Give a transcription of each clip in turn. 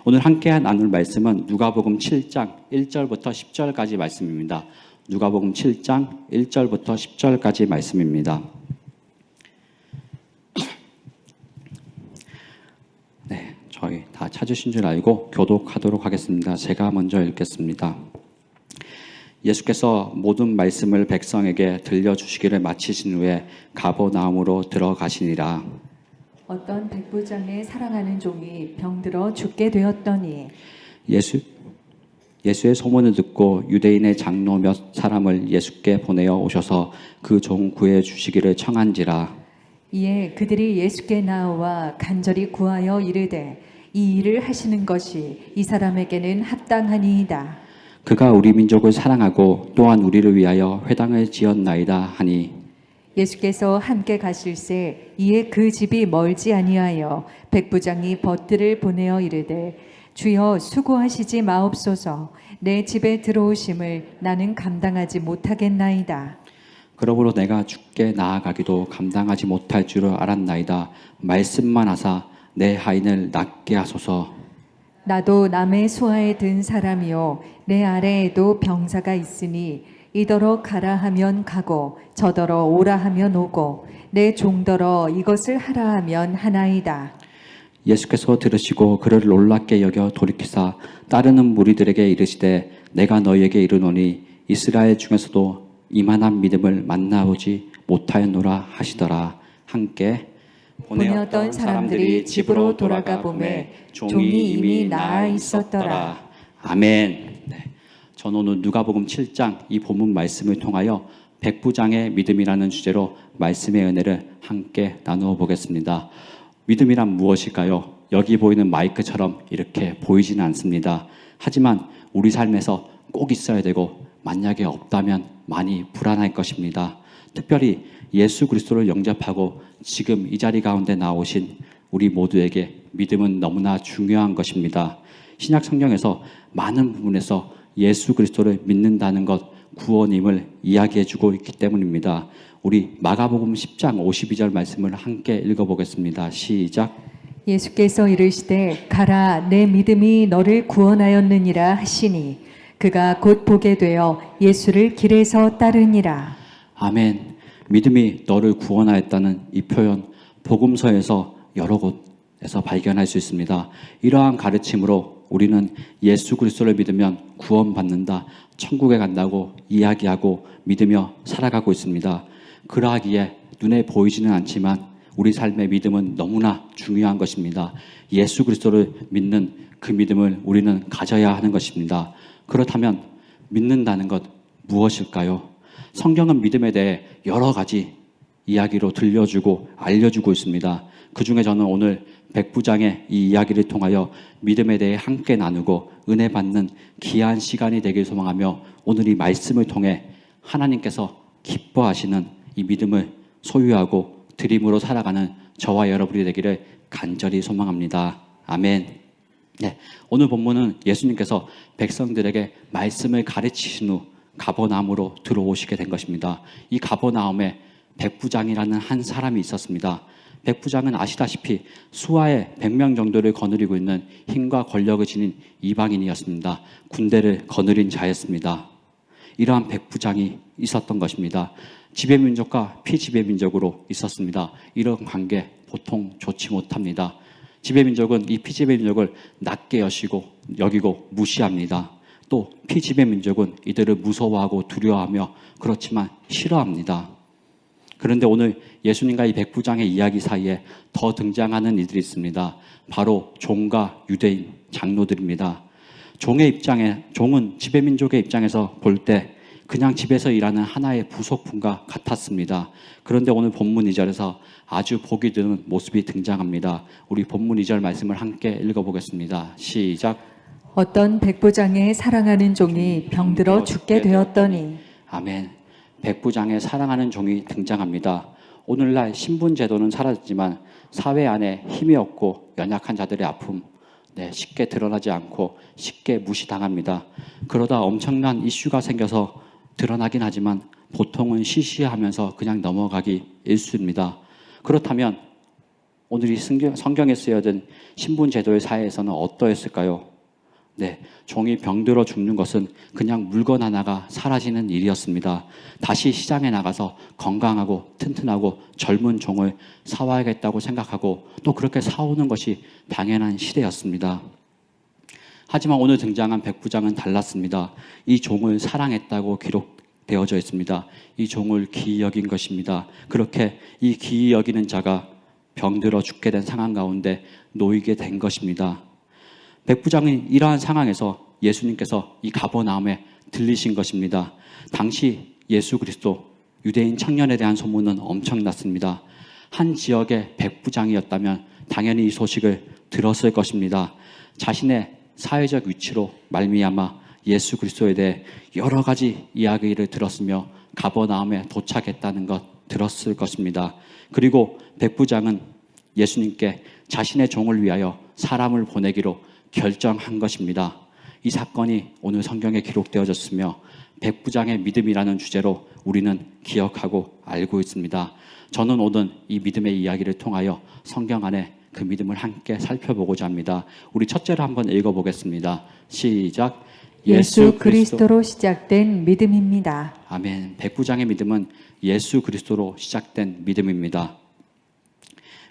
오늘 함께 나눌 말씀은 누가복음 7장 1절부터 10절까지 말씀입니다. 누가복음 7장 1절부터 10절까지 말씀입니다. 네, 저희 다 찾으신 줄 알고 교독하도록 하겠습니다. 제가 먼저 읽겠습니다. 예수께서 모든 말씀을 백성에게 들려주시기를 마치신 후에 가버나움으로 들어가시니라. 어떤 백부장의 사랑하는 종이 병들어 죽게 되었더니 예수의 소문을 듣고 유대인의 장로 몇 사람을 예수께 보내어 오셔서 그 종 구해 주시기를 청한지라. 이에 그들이 예수께 나와 간절히 구하여 이르되 이 일을 하시는 것이 이 사람에게는 합당하니이다. 그가 우리 민족을 사랑하고 또한 우리를 위하여 회당을 지었나이다 하니 예수께서 함께 가실새 이에 그 집이 멀지 아니하여 백부장이 벗들을 보내어 이르되 주여 수고하시지 마옵소서. 내 집에 들어오심을 나는 감당하지 못하겠나이다. 그러므로 내가 주께 나아가기도 감당하지 못할 줄을 알았나이다. 말씀만 하사 내 하인을 낫게 하소서. 나도 남의 수하에 든 사람이요 내 아래에도 병사가 있으니 이더러 가라 하면 가고 저더러 오라 하면 오고 내 종더러 이것을 하라 하면 하나이다. 예수께서 들으시고 그를 놀랍게 여겨 돌이키사 따르는 무리들에게 이르시되 내가 너희에게 이르노니 이스라엘 중에서도 이만한 믿음을 만나보지 못하였노라 하시더라. 함께 보내었던 사람들이 집으로 돌아가 보매 종이 이미 나아 있었더라. 아멘. 네. 저는 오늘 누가복음 7장 이 본문 말씀을 통하여 백부장의 믿음이라는 주제로 말씀의 은혜를 함께 나누어 보겠습니다. 믿음이란 무엇일까요? 여기 보이는 마이크처럼 이렇게 보이지는 않습니다. 하지만 우리 삶에서 꼭 있어야 되고 만약에 없다면 많이 불안할 것입니다. 특별히 예수 그리스도를 영접하고 지금 이 자리 가운데 나오신 우리 모두에게 믿음은 너무나 중요한 것입니다. 신약 성경에서 많은 부분에서 예수 그리스도를 믿는다는 것 구원임을 이야기해주고 있기 때문입니다. 우리 마가복음 10장 52절 말씀을 함께 읽어보겠습니다. 시작. 예수께서 이르시되 가라 내 믿음이 너를 구원하였느니라 하시니 그가 곧 보게 되어 예수를 길에서 따르니라. 아멘. 믿음이 너를 구원하였다는 이 표현 복음서에서 여러 곳에서 발견할 수 있습니다. 이러한 가르침으로 우리는 예수 그리스도를 믿으면 구원받는다, 천국에 간다고 이야기하고 믿으며 살아가고 있습니다. 그러하기에 눈에 보이지는 않지만 우리 삶의 믿음은 너무나 중요한 것입니다. 예수 그리스도를 믿는 그 믿음을 우리는 가져야 하는 것입니다. 그렇다면 믿는다는 것 무엇일까요? 성경은 믿음에 대해 여러 가지 이야기로 들려주고 알려주고 있습니다. 그 중에 저는 오늘 백부장의 이 이야기를 통하여 믿음에 대해 함께 나누고 은혜 받는 귀한 시간이 되길 소망하며 오늘 이 말씀을 통해 하나님께서 기뻐하시는 이 믿음을 소유하고 드림으로 살아가는 저와 여러분이 되기를 간절히 소망합니다. 아멘. 네, 오늘 본문은 예수님께서 백성들에게 말씀을 가르치신 후 가버나움으로 들어오시게 된 것입니다. 이 가버나움에 백부장이라는 한 사람이 있었습니다. 백부장은 아시다시피 수하에 100명 정도를 거느리고 있는 힘과 권력을 지닌 이방인이었습니다. 군대를 거느린 자였습니다. 이러한 백부장이 있었던 것입니다. 지배민족과 피지배민족으로 있었습니다. 이런 관계 보통 좋지 못합니다. 지배민족은 이 피지배민족을 낮게 여기고 무시합니다. 또 피지배민족은 이들을 무서워하고 두려워하며 그렇지만 싫어합니다. 그런데 오늘 예수님과 이 백부장의 이야기 사이에 더 등장하는 이들이 있습니다. 바로 종과 유대인 장로들입니다. 종은 지배민족의 입장에서 볼 때 그냥 집에서 일하는 하나의 부속품과 같았습니다. 그런데 오늘 본문 2절에서 아주 보기 드문 모습이 등장합니다. 우리 본문 2절 말씀을 함께 읽어보겠습니다. 시작. 어떤 백부장의 사랑하는 종이 병들어 죽게 되었더니. 아멘. 백부장의 사랑하는 종이 등장합니다. 오늘날 신분제도는 사라졌지만 사회 안에 힘이 없고 연약한 자들의 아픔 쉽게 드러나지 않고 쉽게 무시당합니다. 그러다 엄청난 이슈가 생겨서 드러나긴 하지만 보통은 시시하면서 그냥 넘어가기 일쑤입니다. 그렇다면 오늘 이 성경에 쓰여진 신분 제도의 사회에서는 어떠했을까요? 네, 종이 병들어 죽는 것은 그냥 물건 하나가 사라지는 일이었습니다. 다시 시장에 나가서 건강하고 튼튼하고 젊은 종을 사와야겠다고 생각하고 또 그렇게 사오는 것이 당연한 시대였습니다. 하지만 오늘 등장한 백부장은 달랐습니다. 이 종을 사랑했다고 기록되어져 있습니다. 이 종을 기이 여긴 것입니다. 그렇게 이 기이 여기는 자가 병들어 죽게 된 상황 가운데 놓이게 된 것입니다. 백부장은 이러한 상황에서 예수님께서 이 가버나움에 들리신 것입니다. 당시 예수 그리스도 유대인 청년에 대한 소문은 엄청났습니다. 한 지역의 백부장이었다면 당연히 이 소식을 들었을 것입니다. 자신의 사회적 위치로 말미암아 예수 그리스도에 대해 여러 가지 이야기를 들었으며 가버나움에 도착했다는 것 들었을 것입니다. 그리고 백부장은 예수님께 자신의 종을 위하여 사람을 보내기로 결정한 것입니다. 이 사건이 오늘 성경에 기록되어졌으며 백부장의 믿음이라는 주제로 우리는 기억하고 알고 있습니다. 저는 오늘 이 믿음의 이야기를 통하여 성경 안에 그 믿음을 함께 살펴보고자 합니다. 우리 첫째로 한번 읽어보겠습니다. 시작. 예수 그리스도로 시작된 믿음입니다. 아멘. 백부장의 믿음은 예수 그리스도로 시작된 믿음입니다.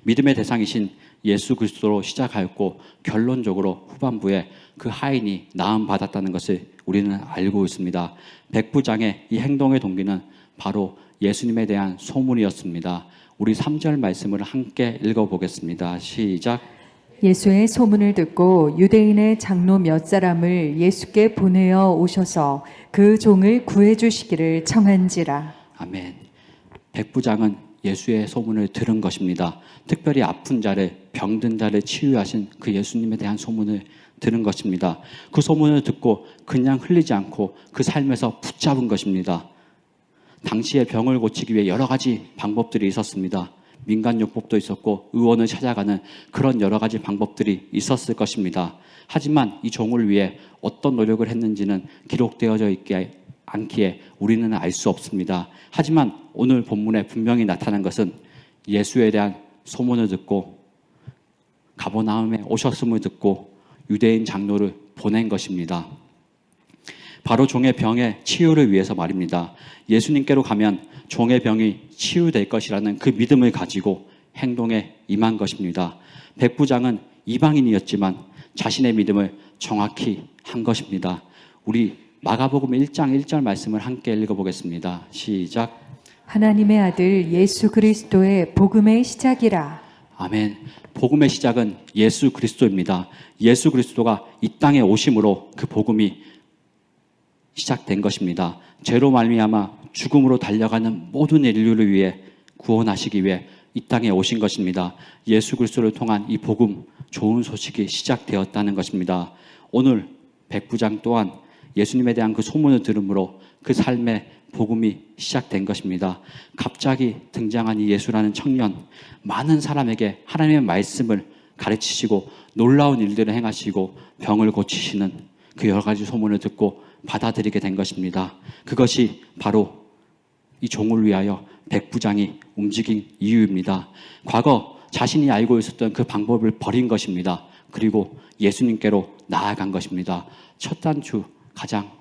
믿음의 대상이신 예수 그리스도로 시작하였고 결론적으로 후반부에 그 하인이 나음 받았다는 것을 우리는 알고 있습니다. 백부장의 이 행동의 동기는 바로 예수님에 대한 소문이었습니다. 우리 3절 말씀을 함께 읽어보겠습니다. 시작. 예수의 소문을 듣고 유대인의 장로 몇 사람을 예수께 보내어 오셔서 그 종을 구해 주시기를 청한지라. 아멘. 백부장은 예수의 소문을 들은 것입니다. 특별히 아픈 자를, 병든 자를 치유하신 그 예수님에 대한 소문을 들은 것입니다. 그 소문을 듣고 그냥 흘리지 않고 그 삶에서 붙잡은 것입니다. 당시에 병을 고치기 위해 여러 가지 방법들이 있었습니다. 민간요법도 있었고 의원을 찾아가는 그런 여러 가지 방법들이 있었을 것입니다. 하지만 이 종을 위해 어떤 노력을 했는지는 기록되어져 있지 않기에 우리는 알 수 없습니다. 하지만 오늘 본문에 분명히 나타난 것은 예수에 대한 소문을 듣고 가버나움에 오셨음을 듣고 유대인 장로를 보낸 것입니다. 바로 종의 병의 치유를 위해서 말입니다. 예수님께로 가면 종의 병이 치유될 것이라는 그 믿음을 가지고 행동에 임한 것입니다. 백부장은 이방인이었지만 자신의 믿음을 정확히 한 것입니다. 우리 마가복음 1장 1절 말씀을 함께 읽어보겠습니다. 시작. 하나님의 아들 예수 그리스도의 복음의 시작이라. 아멘. 복음의 시작은 예수 그리스도입니다. 예수 그리스도가 이 땅에 오심으로 그 복음이 시작된 것입니다. 죄로 말미암아 죽음으로 달려가는 모든 인류를 위해 구원하시기 위해 이 땅에 오신 것입니다. 예수 그리스도를 통한 이 복음, 좋은 소식이 시작되었다는 것입니다. 오늘 백부장 또한 예수님에 대한 그 소문을 들음으로 그 삶의 복음이 시작된 것입니다. 갑자기 등장한 이 예수라는 청년, 많은 사람에게 하나님의 말씀을 가르치시고 놀라운 일들을 행하시고 병을 고치시는 그 여러 가지 소문을 듣고 받아들이게 된 것입니다. 그것이 바로 이 종을 위하여 백부장이 움직인 이유입니다. 과거 자신이 알고 있었던 그 방법을 버린 것입니다. 그리고 예수님께로 나아간 것입니다. 첫 단추 가장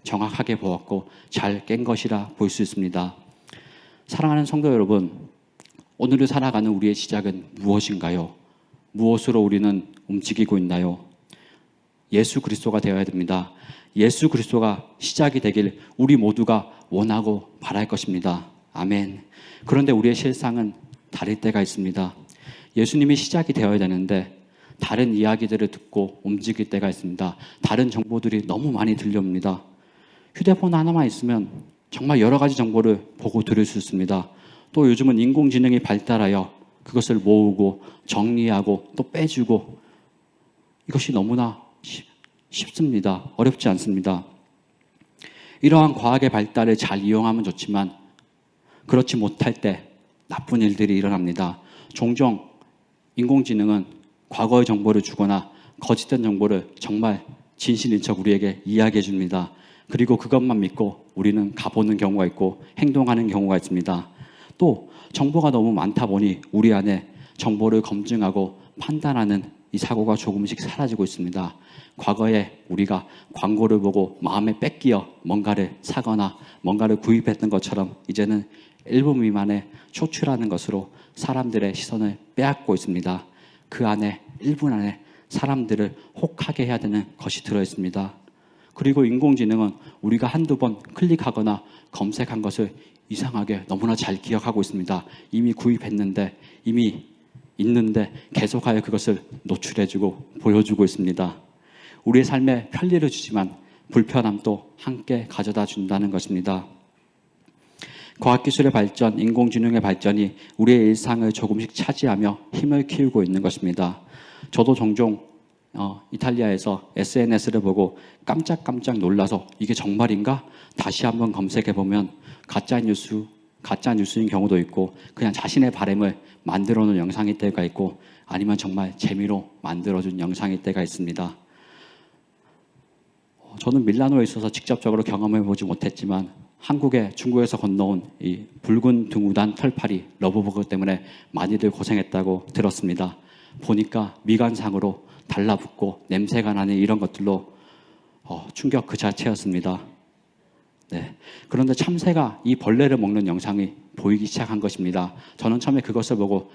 정확하게 보았고 잘 깬 것이라 볼 수 있습니다. 사랑하는 성도 여러분, 오늘을 살아가는 우리의 시작은 무엇인가요? 무엇으로 우리는 움직이고 있나요? 예수 그리스도가 되어야 됩니다. 예수 그리스도가 시작이 되길 우리 모두가 원하고 바랄 것입니다. 아멘. 그런데 우리의 실상은 다를 때가 있습니다. 예수님이 시작이 되어야 되는데 다른 이야기들을 듣고 움직일 때가 있습니다. 다른 정보들이 너무 많이 들려옵니다. 휴대폰 하나만 있으면 정말 여러 가지 정보를 보고 들을 수 있습니다. 또 요즘은 인공지능이 발달하여 그것을 모으고 정리하고 또 빼주고 이것이 너무나 쉽습니다. 어렵지 않습니다. 이러한 과학의 발달을 잘 이용하면 좋지만 그렇지 못할 때 나쁜 일들이 일어납니다. 종종 인공지능은 과거의 정보를 주거나 거짓된 정보를 정말 진실인 척 우리에게 이야기해 줍니다. 그리고 그것만 믿고 우리는 가보는 경우가 있고 행동하는 경우가 있습니다. 또 정보가 너무 많다 보니 우리 안에 정보를 검증하고 판단하는 이 사고가 조금씩 사라지고 있습니다. 과거에 우리가 광고를 보고 마음에 뺏기어 뭔가를 사거나 뭔가를 구입했던 것처럼 이제는 1분 미만의 쇼츠라는 것으로 사람들의 시선을 빼앗고 있습니다. 그 안에 1분 안에 사람들을 혹하게 해야 되는 것이 들어있습니다. 그리고 인공지능은 우리가 한두 번 클릭하거나 검색한 것을 이상하게 너무나 잘 기억하고 있습니다. 이미 구입했는데, 이미 있는데 계속하여 그것을 노출해주고 보여주고 있습니다. 우리의 삶에 편리를 주지만 불편함도 함께 가져다 준다는 것입니다. 과학기술의 발전, 인공지능의 발전이 우리의 일상을 조금씩 차지하며 힘을 키우고 있는 것입니다. 저도 종종 이탈리아에서 SNS를 보고 깜짝깜짝 놀라서 이게 정말인가? 다시 한번 검색해보면 가짜뉴스인 경우도 있고 그냥 자신의 바램을 만들어 놓은 영상일 때가 있고 아니면 정말 재미로 만들어준 영상일 때가 있습니다. 저는 밀라노에 있어서 직접적으로 경험해보지 못했지만 중국에서 건너온 이 붉은 등우단 털파리 러브버그 때문에 많이들 고생했다고 들었습니다. 보니까 미간상으로 달라붙고 냄새가 나는 이런 것들로 충격 그 자체였습니다. 네. 그런데 참새가 이 벌레를 먹는 영상이 보이기 시작한 것입니다. 저는 처음에 그것을 보고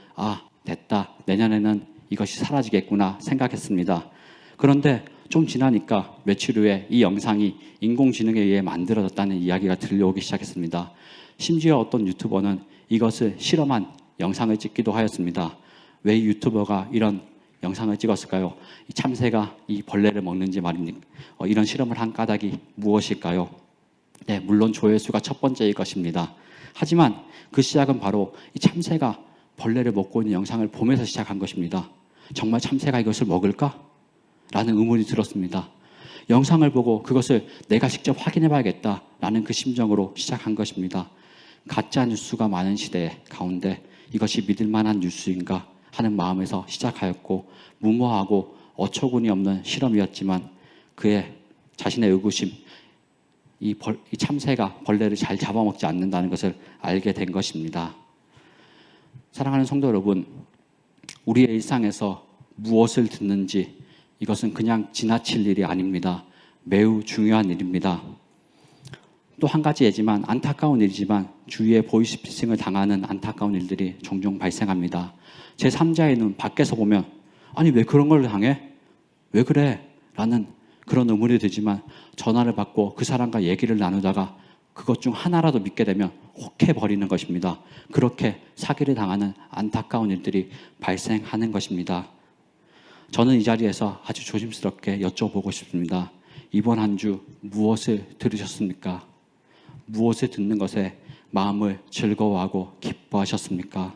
됐다. 내년에는 이것이 사라지겠구나 생각했습니다. 그런데 좀 지나니까 며칠 후에 이 영상이 인공지능에 의해 만들어졌다는 이야기가 들려오기 시작했습니다. 심지어 어떤 유튜버는 이것을 실험한 영상을 찍기도 하였습니다. 왜 이 유튜버가 이런 영상을 찍었을까요? 이 참새가 이 벌레를 먹는지 말입니까? 이런 실험을 한 까닭이 무엇일까요? 네, 물론 조회수가 첫 번째일 것입니다. 하지만 그 시작은 바로 이 참새가 벌레를 먹고 있는 영상을 보면서 시작한 것입니다. 정말 참새가 이것을 먹을까? 라는 의문이 들었습니다. 영상을 보고 그것을 내가 직접 확인해 봐야겠다 라는 그 심정으로 시작한 것입니다. 가짜 뉴스가 많은 시대 가운데 이것이 믿을 만한 뉴스인가 하는 마음에서 시작하였고 무모하고 어처구니 없는 실험이었지만 그의 자신의 의구심, 이 참새가 벌레를 잘 잡아먹지 않는다는 것을 알게 된 것입니다. 사랑하는 성도 여러분, 우리의 일상에서 무엇을 듣는지 이것은 그냥 지나칠 일이 아닙니다. 매우 중요한 일입니다. 또 한 가지 예지만 안타까운 일이지만 주위에 보이스피싱을 당하는 안타까운 일들이 종종 발생합니다. 제3자의 눈 밖에서 보면 아니 왜 그런 걸 당해? 왜 그래? 라는 그런 의문이 들지만 전화를 받고 그 사람과 얘기를 나누다가 그것 중 하나라도 믿게 되면 혹해버리는 것입니다. 그렇게 사기를 당하는 안타까운 일들이 발생하는 것입니다. 저는 이 자리에서 아주 조심스럽게 여쭤보고 싶습니다. 이번 한 주 무엇을 들으셨습니까? 무엇을 듣는 것에 마음을 즐거워하고 기뻐하셨습니까?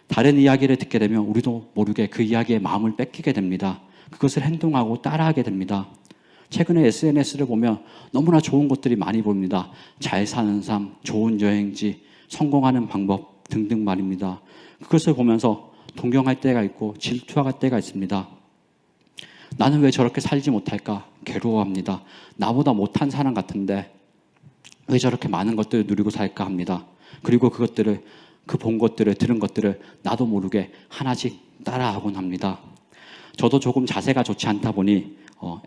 다른 이야기를 듣게 되면 우리도 모르게 그 이야기에 마음을 뺏기게 됩니다. 그것을 행동하고 따라하게 됩니다. 최근에 SNS를 보면 너무나 좋은 것들이 많이 보입니다. 잘 사는 삶, 좋은 여행지, 성공하는 방법 등등 말입니다. 그것을 보면서 동경할 때가 있고 질투할 때가 있습니다. 나는 왜 저렇게 살지 못할까? 괴로워합니다. 나보다 못한 사람 같은데 왜 저렇게 많은 것들을 누리고 살까 합니다. 그리고 그것들을 본 것들을 들은 것들을 나도 모르게 하나씩 따라하곤 합니다. 저도 조금 자세가 좋지 않다 보니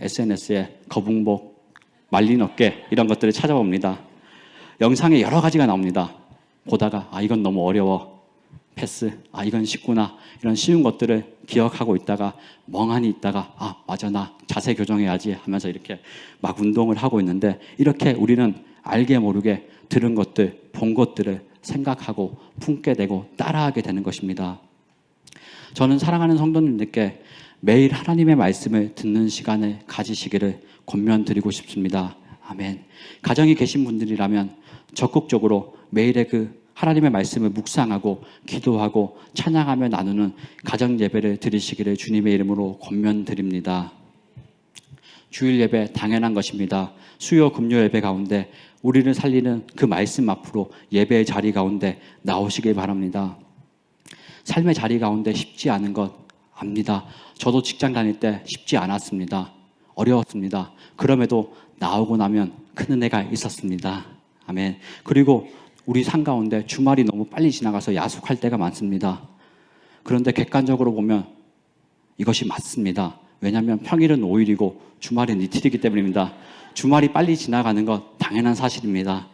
SNS에 거북목, 말린 어깨 이런 것들을 찾아봅니다. 영상에 여러 가지가 나옵니다. 보다가 이건 너무 어려워. 패스. 이건 쉽구나. 이런 쉬운 것들을 기억하고 있다가 멍하니 있다가 맞아 나 자세 교정해야지 하면서 이렇게 막 운동을 하고 있는데 이렇게 우리는 알게 모르게 들은 것들, 본 것들을 생각하고 품게 되고 따라하게 되는 것입니다. 저는 사랑하는 성도님들께 매일 하나님의 말씀을 듣는 시간을 가지시기를 권면드리고 싶습니다. 아멘. 가정에 계신 분들이라면 적극적으로 매일의 그 하나님의 말씀을 묵상하고 기도하고 찬양하며 나누는 가정 예배를 드리시기를 주님의 이름으로 권면드립니다. 주일 예배 당연한 것입니다. 수요 금요 예배 가운데 우리를 살리는 그 말씀 앞으로 예배의 자리 가운데 나오시길 바랍니다. 삶의 자리 가운데 쉽지 않은 것 압니다. 저도 직장 다닐 때 쉽지 않았습니다. 어려웠습니다. 그럼에도 나오고 나면 큰 은혜가 있었습니다. 아멘. 그리고 우리 삶 가운데 주말이 너무 빨리 지나가서 야속할 때가 많습니다. 그런데 객관적으로 보면 이것이 맞습니다. 왜냐하면 평일은 5일이고 주말은 이틀이기 때문입니다. 주말이 빨리 지나가는 것 당연한 사실입니다.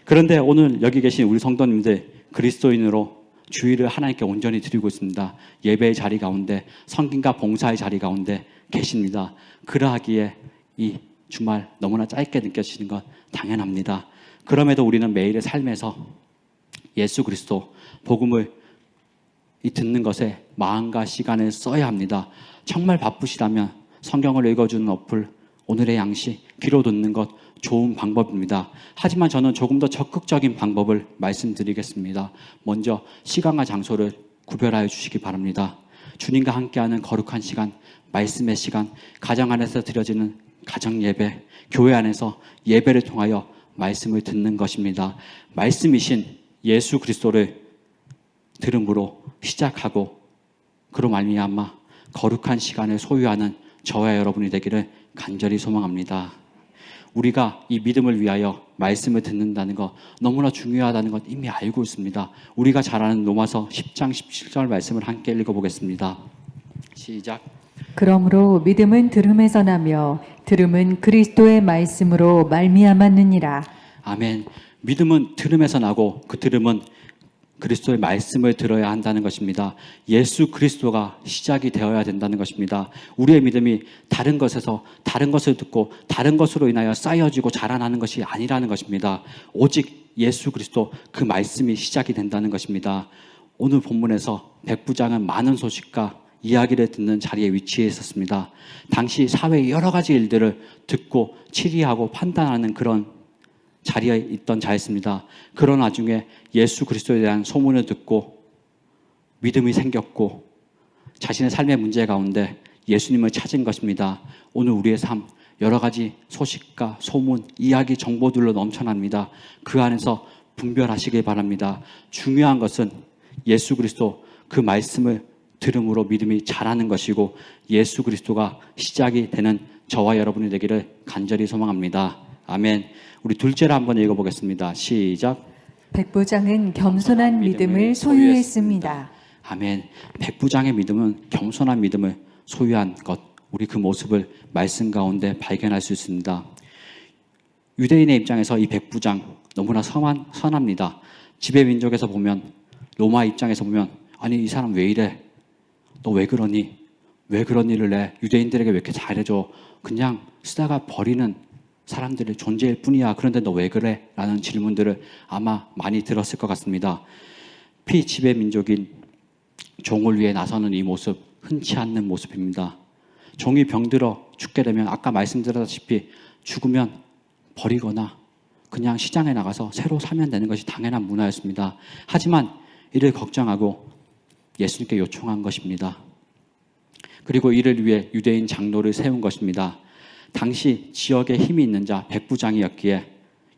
그런데 오늘 여기 계신 우리 성도님들 그리스도인으로 주일을 하나님께 온전히 드리고 있습니다. 예배의 자리 가운데 성김과 봉사의 자리 가운데 계십니다. 그러하기에 이 주말 너무나 짧게 느껴지는 것 당연합니다. 그럼에도 우리는 매일의 삶에서 예수 그리스도 복음을 듣는 것에 마음과 시간을 써야 합니다. 정말 바쁘시다면 성경을 읽어주는 어플, 오늘의 양식, 귀로 듣는 것 좋은 방법입니다. 하지만 저는 조금 더 적극적인 방법을 말씀드리겠습니다. 먼저 시간과 장소를 구별하여 주시기 바랍니다. 주님과 함께하는 거룩한 시간, 말씀의 시간, 가정 안에서 드려지는 가정 예배, 교회 안에서 예배를 통하여 말씀을 듣는 것입니다. 말씀이신 예수 그리스도를 들음으로 시작하고 그로 말미암아 거룩한 시간을 소유하는 저와 여러분이 되기를 간절히 소망합니다. 우리가 이 믿음을 위하여 말씀을 듣는다는 것 너무나 중요하다는 것 이미 알고 있습니다. 우리가 잘 아는 로마서 10장 17절 말씀을 함께 읽어보겠습니다. 시작. 그러므로 믿음은 들음에서 나며 들음은 그리스도의 말씀으로 말미암았느니라. 아멘. 믿음은 들음에서 나고 그 들음은 그리스도의 말씀을 들어야 한다는 것입니다. 예수 그리스도가 시작이 되어야 된다는 것입니다. 우리의 믿음이 다른 것에서 다른 것을 듣고 다른 것으로 인하여 쌓여지고 자라나는 것이 아니라는 것입니다. 오직 예수 그리스도 그 말씀이 시작이 된다는 것입니다. 오늘 본문에서 백부장은 많은 소식과 이야기를 듣는 자리에 위치해 있었습니다. 당시 사회의 여러 가지 일들을 듣고 치리하고 판단하는 그런 자리에 있던 자였습니다. 그런 와중에 예수 그리스도에 대한 소문을 듣고 믿음이 생겼고 자신의 삶의 문제 가운데 예수님을 찾은 것입니다. 오늘 우리의 삶 여러 가지 소식과 소문, 이야기, 정보들로 넘쳐납니다. 그 안에서 분별하시길 바랍니다. 중요한 것은 예수 그리스도 그 말씀을 들음으로 믿음이 자라는 것이고 예수 그리스도가 시작이 되는 저와 여러분이 되기를 간절히 소망합니다. 아멘. 우리 둘째로 한번 읽어보겠습니다. 시작. 백부장은 겸손한 믿음을 소유했습니다. 아멘. 백부장의 믿음은 겸손한 믿음을 소유한 것. 우리 그 모습을 말씀 가운데 발견할 수 있습니다. 유대인의 입장에서 이 백부장 너무나 선합니다. 지배 민족에서 보면 로마 입장에서 보면 아니 이 사람 왜 이래? 너 왜 그러니? 왜 그런 일을 해? 유대인들에게 왜 이렇게 잘해줘? 그냥 쓰다가 버리는 사람들의 존재일 뿐이야. 그런데 너 왜 그래? 라는 질문들을 아마 많이 들었을 것 같습니다. 피지배 민족인 종을 위해 나서는 이 모습 흔치 않는 모습입니다. 종이 병들어 죽게 되면 아까 말씀드렸다시피 죽으면 버리거나 그냥 시장에 나가서 새로 사면 되는 것이 당연한 문화였습니다. 하지만 이를 걱정하고 예수님께 요청한 것입니다. 그리고 이를 위해 유대인 장로를 세운 것입니다. 당시 지역에 힘이 있는 자 백부장이었기에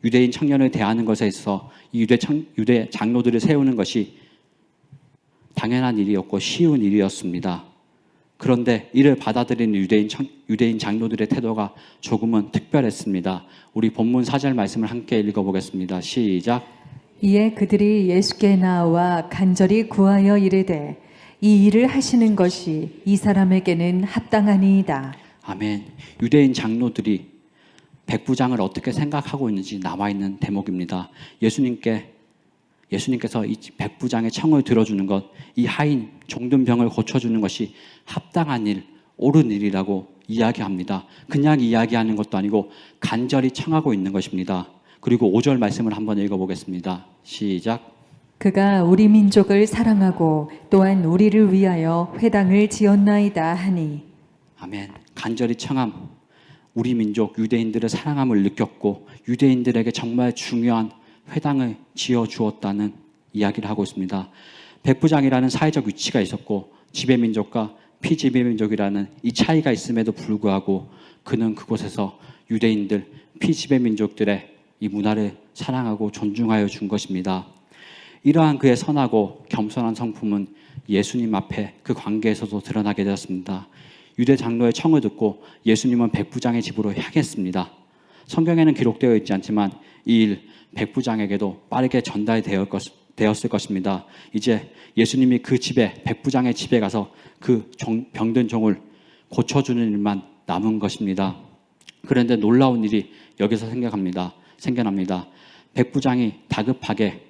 유대인 청년을 대하는 것에 있어서 이 유대 장로들을 세우는 것이 당연한 일이었고 쉬운 일이었습니다. 그런데 이를 받아들이는 유대인 장로들의 태도가 조금은 특별했습니다. 우리 본문 4절 말씀을 함께 읽어보겠습니다. 시작. 이에 그들이 예수께 나와 간절히 구하여 이르되 이 일을 하시는 것이 이 사람에게는 합당하니이다. 아멘. 유대인 장로들이 백부장을 어떻게 생각하고 있는지 남아있는 대목입니다. 예수님께서 이 백부장의 청을 들어주는 것, 이 하인 종든병을 고쳐주는 것이 합당한 일, 옳은 일이라고 이야기합니다. 그냥 이야기하는 것도 아니고 간절히 청하고 있는 것입니다. 그리고 5절 말씀을 한번 읽어보겠습니다. 시작. 그가 우리 민족을 사랑하고 또한 우리를 위하여 회당을 지었나이다 하니. 아멘. 간절히 청함. 우리 민족 유대인들의 사랑함을 느꼈고 유대인들에게 정말 중요한 회당을 지어주었다는 이야기를 하고 있습니다. 백부장이라는 사회적 위치가 있었고 지배민족과 피지배민족이라는 이 차이가 있음에도 불구하고 그는 그곳에서 유대인들, 피지배민족들의 이 문화를 사랑하고 존중하여 준 것입니다. 이러한 그의 선하고 겸손한 성품은 예수님 앞에 그 관계에서도 드러나게 되었습니다. 유대 장로의 청을 듣고 예수님은 백부장의 집으로 향했습니다. 성경에는 기록되어 있지 않지만 이 일 백부장에게도 빠르게 전달되었을 되었을 것입니다. 이제 예수님이 그 집에, 백부장의 집에 가서 그 병든 종을 고쳐주는 일만 남은 것입니다. 그런데 놀라운 일이 여기서 생겨납니다. 백부장이 다급하게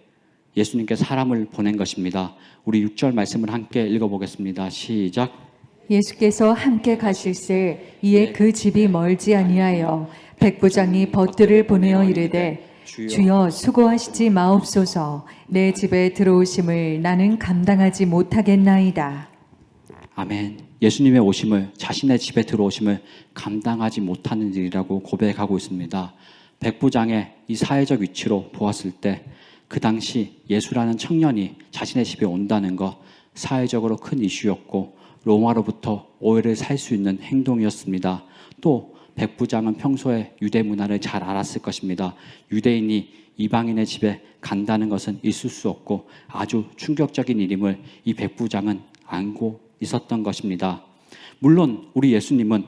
예수님께 사람을 보낸 것입니다. 우리 6절 말씀을 함께 읽어보겠습니다. 시작. 예수께서 함께 가실새 이에 그 집이 멀지 아니하여 백부장이 벗들을 보내어 이르되 주여 수고하시지 마옵소서 내 집에 들어오심을 나는 감당하지 못하겠나이다. 아멘. 예수님의 오심을, 자신의 집에 들어오심을 감당하지 못하는 일이라고 고백하고 있습니다. 백부장의 이 사회적 위치로 보았을 때 그 당시 예수라는 청년이 자신의 집에 온다는 것, 사회적으로 큰 이슈였고 로마로부터 오해를 살 수 있는 행동이었습니다. 또 백부장은 평소에 유대 문화를 잘 알았을 것입니다. 유대인이 이방인의 집에 간다는 것은 있을 수 없고 아주 충격적인 일임을 이 백부장은 알고 있었던 것입니다. 물론 우리 예수님은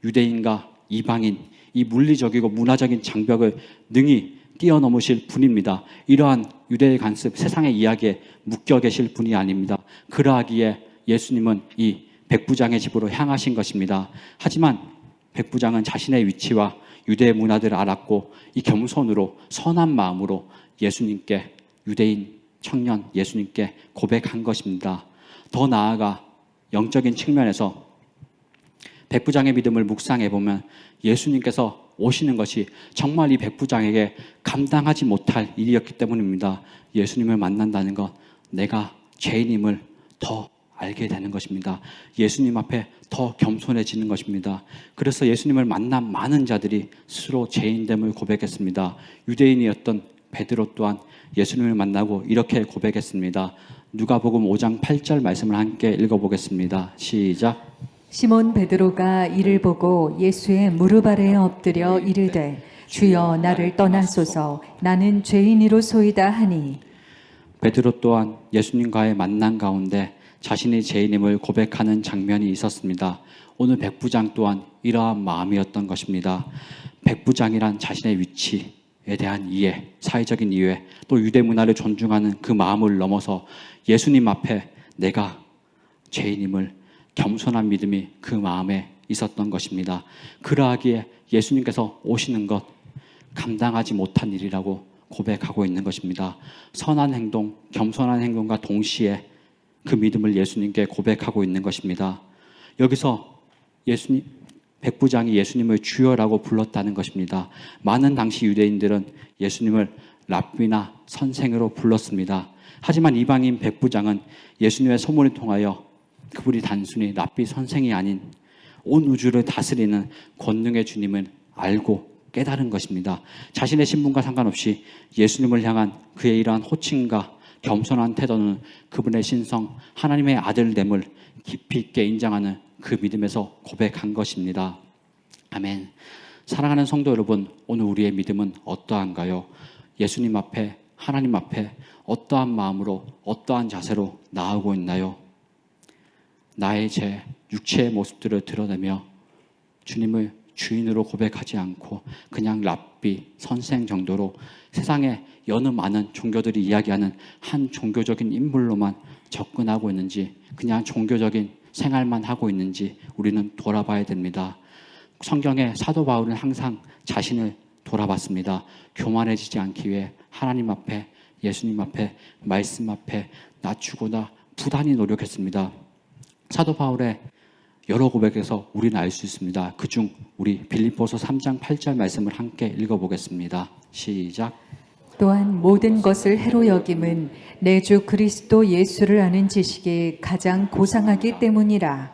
유대인과 이방인, 이 물리적이고 문화적인 장벽을 능히 뛰어넘으실 분입니다. 이러한 유대의 간섭, 세상의 이야기에 묶여 계실 분이 아닙니다. 그러하기에 예수님은 이 백부장의 집으로 향하신 것입니다. 하지만 백부장은 자신의 위치와 유대의 문화들을 알았고 이 겸손으로 선한 마음으로 예수님께, 유대인 청년 예수님께 고백한 것입니다. 더 나아가 영적인 측면에서 백부장의 믿음을 묵상해 보면 예수님께서 오시는 것이 정말 이 백부장에게 감당하지 못할 일이었기 때문입니다. 예수님을 만난다는 것, 내가 죄인임을 더 알게 되는 것입니다. 예수님 앞에 더 겸손해지는 것입니다. 그래서 예수님을 만난 많은 자들이 스스로 죄인됨을 고백했습니다. 유대인이었던 베드로 또한 예수님을 만나고 이렇게 고백했습니다. 누가복음 5장 8절 말씀을 함께 읽어보겠습니다. 시작. 시몬 베드로가 이를 보고 예수의 무릎 아래에 엎드려 이르되 주여 나를 떠나소서 나는 죄인이로소이다 하니. 베드로 또한 예수님과의 만남 가운데 자신이 죄인임을 고백하는 장면이 있었습니다. 오늘 백부장 또한 이러한 마음이었던 것입니다. 백부장이란 자신의 위치에 대한 이해, 사회적인 이해, 또 유대 문화를 존중하는 그 마음을 넘어서 예수님 앞에 내가 죄인임을 겸손한 믿음이 그 마음에 있었던 것입니다. 그러하기에 예수님께서 오시는 것 감당하지 못한 일이라고 고백하고 있는 것입니다. 선한 행동, 겸손한 행동과 동시에 그 믿음을 예수님께 고백하고 있는 것입니다. 여기서 백부장이 예수님을 주여라고 불렀다는 것입니다. 많은 당시 유대인들은 예수님을 랍비나 선생으로 불렀습니다. 하지만 이방인 백부장은 예수님의 소문을 통하여 그분이 단순히 랍비 선생이 아닌 온 우주를 다스리는 권능의 주님을 알고 깨달은 것입니다. 자신의 신분과 상관없이 예수님을 향한 그의 이러한 호칭과 겸손한 태도는 그분의 신성, 하나님의 아들됨을 깊이 있게 인정하는 그 믿음에서 고백한 것입니다. 아멘. 사랑하는 성도 여러분, 오늘 우리의 믿음은 어떠한가요? 예수님 앞에, 하나님 앞에 어떠한 마음으로, 어떠한 자세로 나아오고 있나요? 나의 죄, 육체의 모습들을 드러내며 주님을 주인으로 고백하지 않고 그냥 랍비, 선생 정도로 세상에 여느 많은 종교들이 이야기하는 한 종교적인 인물로만 접근하고 있는지, 그냥 종교적인 생활만 하고 있는지 우리는 돌아봐야 됩니다. 성경의 사도 바울은 항상 자신을 돌아봤습니다. 교만해지지 않기 위해 하나님 앞에, 예수님 앞에, 말씀 앞에 낮추고나 부단히 노력했습니다. 사도 바울의 여러 고백에서 우리는 알 수 있습니다. 그중 우리 빌립보서 3장 8절 말씀을 함께 읽어보겠습니다. 시작. 또한 모든 것을 해로 여김은 내 주 그리스도 예수를 아는 지식이 가장 고상하기 때문이라.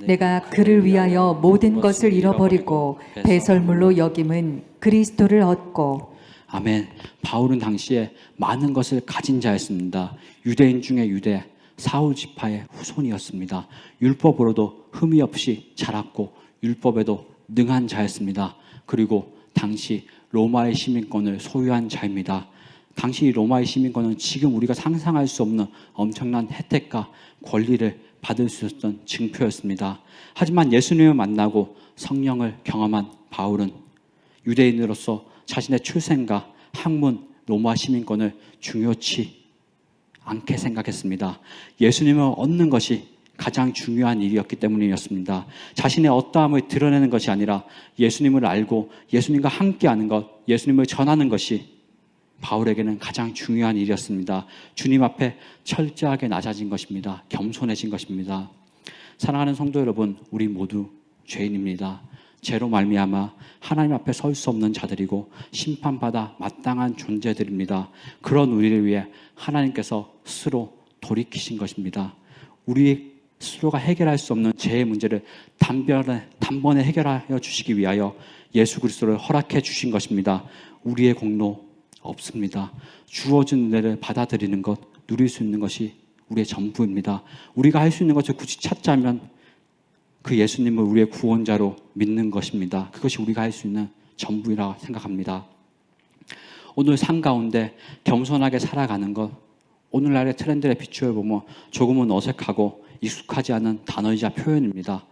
내가 그를 위하여 모든 것을 잃어버리고 배설물로 여김은 그리스도를 얻고. 아멘. 바울은 당시에 많은 것을 가진 자였습니다. 유대인 중에 유대, 사울 지파의 후손이었습니다. 율법으로도 흠이 없이 자랐고 율법에도 능한 자였습니다. 그리고 당시 로마의 시민권을 소유한 자입니다. 당시 로마의 시민권은 지금 우리가 상상할 수 없는 엄청난 혜택과 권리를 받을 수 있었던 증표였습니다. 하지만 예수님을 만나고 성령을 경험한 바울은 유대인으로서 자신의 출생과 학문, 로마 시민권을 중요치 않게 생각했습니다. 예수님을 얻는 것이 가장 중요한 일이었기 때문이었습니다. 자신의 어떠함을 드러내는 것이 아니라 예수님을 알고 예수님과 함께하는 것, 예수님을 전하는 것이 바울에게는 가장 중요한 일이었습니다. 주님 앞에 철저하게 낮아진 것입니다. 겸손해진 것입니다. 사랑하는 성도 여러분, 우리 모두 죄인입니다. 죄로 말미암아 하나님 앞에 설 수 없는 자들이고 심판받아 마땅한 존재들입니다. 그런 우리를 위해 하나님께서 스스로 돌이키신 것입니다. 우리 스스로가 해결할 수 없는 죄의 문제를 단번에 해결하여 주시기 위하여 예수 그리스도를 허락해 주신 것입니다. 우리의 공로 없습니다. 주어진 은혜를 받아들이는 것, 누릴 수 있는 것이 우리의 전부입니다. 우리가 할 수 있는 것을 굳이 찾자면 그 예수님을 우리의 구원자로 믿는 것입니다. 그것이 우리가 할 수 있는 전부라고 생각합니다. 오늘 삶 가운데 겸손하게 살아가는 것, 오늘날의 트렌드에 비추어 보면 조금은 어색하고 익숙하지 않은 단어이자 표현입니다.